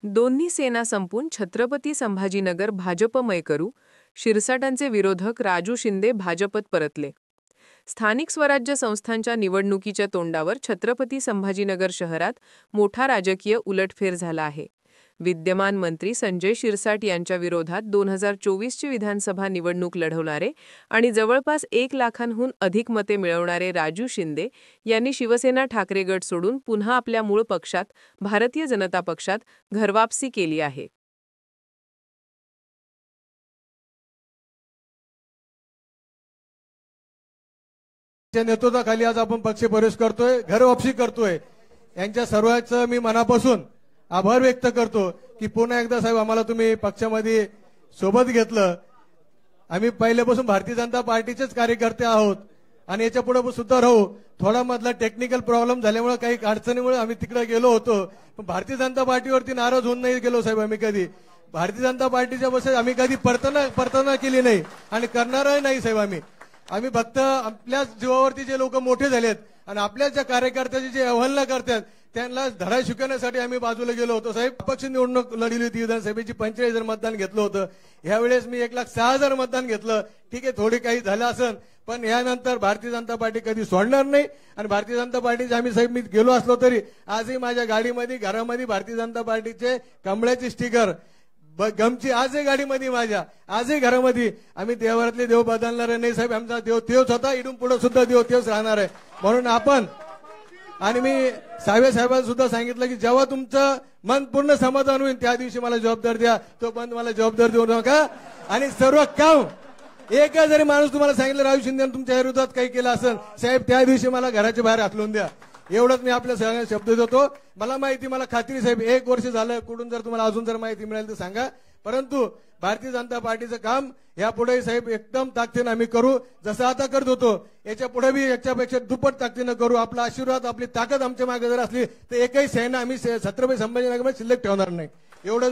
दोन्ही सेना संपून छत्रपती संभाजीनगर भाजपमय करू, शिरसाटांचे विरोधक राजू शिंदे भाजपत परतले. स्थानिक स्वराज्य संस्थांच्या निवडणुकीच्या तोंडावर छत्रपती संभाजीनगर शहरात मोठा राजकीय उलटफेर झाला आहे. विद्यमान मंत्री संजय शिरसाट यांच्या विरोधात 2024ची विधानसभा निवडणूक लढवणारे आणि जवळपास 1 लाखांहून अधिक मते मिळवणारे राजू शिंदे यांनी शिवसेना ठाकरे गट सोडून पुन्हा आपल्या मूळ पक्षात भारतीय जनता पक्षात घरवापसी केली आहे. नेतृत्वाखाली आज आपण पक्ष प्रवेश करतोय, घरवापसी करतोय. यांच्या सर्वांचं मी मनापासून आभार व्यक्त करतो की पुन्हा एकदा साहेब आम्हाला तुम्ही पक्षामध्ये सोबत घेतलं. आम्ही पहिल्यापासून भारतीय जनता पार्टीचेच कार्यकर्ते आहोत आणि याच्या पुढे सुद्धा राहू. थोडा मधला टेक्निकल प्रॉब्लेम झाल्यामुळे काही अडचणीमुळे आम्ही तिकडे गेलो होतो, पण भारतीय जनता पार्टीवरती नाराज होऊन नाही गेलो साहेब. आम्ही कधी भारतीय जनता पार्टीच्या बस आम्ही कधी परतना केली नाही आणि करणारही नाही साहेब. आम्ही फक्त आपल्या जीवावरती जे लोक मोठे झालेत आणि आपल्या ज्या कार्यकर्त्याची जे अवहेलना करतात त्यांना धडा शिकवण्यासाठी आम्ही बाजूला गेलो होतो साहेब. पक्ष निवडणूक लढवली होती, विधानसभेची 45,000 मतदान घेतलं होतं. यावेळेस मी 1,06,000 मतदान घेतलं. ठीक आहे, थोडी काही झालं असेल, पण यानंतर भारतीय जनता पार्टी कधी सोडणार नाही. आणि भारतीय जनता पार्टीचे आम्ही साहेब मी गेलो असलो तरी आजही माझ्या गाडीमध्ये घरामध्ये भारतीय जनता पार्टीचे कमळाची स्टिकर गमची आजही गाडीमध्ये माझ्या आजही घरामध्ये. आम्ही देवारातले देव बदलणार नाही साहेब. आमचा देव तेच होता, इथून पुढे सुद्धा देव तेच राहणार आहे. म्हणून आपण आणि मी साहेबांना सुद्धा सांगितलं की जेव्हा तुमचं मन पूर्ण समाधान होईल त्या दिवशी मला जबाबदार द्या, तोपर्यंत मला जबाबदार देऊ नका. आणि सर्व काम एक जरी माणूस तुम्हाला सांगितलं राजू शिंदे तुमच्या विरोधात काही केलं असेल साहेब, त्या दिवशी मला घराच्या बाहेर हाकलून द्या. एवढंच मी आपल्या सगळ्यांना शब्द देतो. मला माहिती, मला खात्री साहेब 1 वर्ष झालं, कुठून जर तुम्हाला अजून जर माहिती मिळेल तर सांगा. परंतु भारतीय जनता पार्टीचं काम यापुढे साहेब एकदम ताकदीनं आम्ही करू, जसं आता करत होतो. याच्या पुढे बी याच्यापेक्षा दुप्पट ताकदीनं करू. आपला आशीर्वाद आपली ताकद आमच्या मागे जर असली तर एकही सेना आम्ही छत्रपती संभाजीनगरमध्ये शिल्लक ठेवणार नाही. एवढं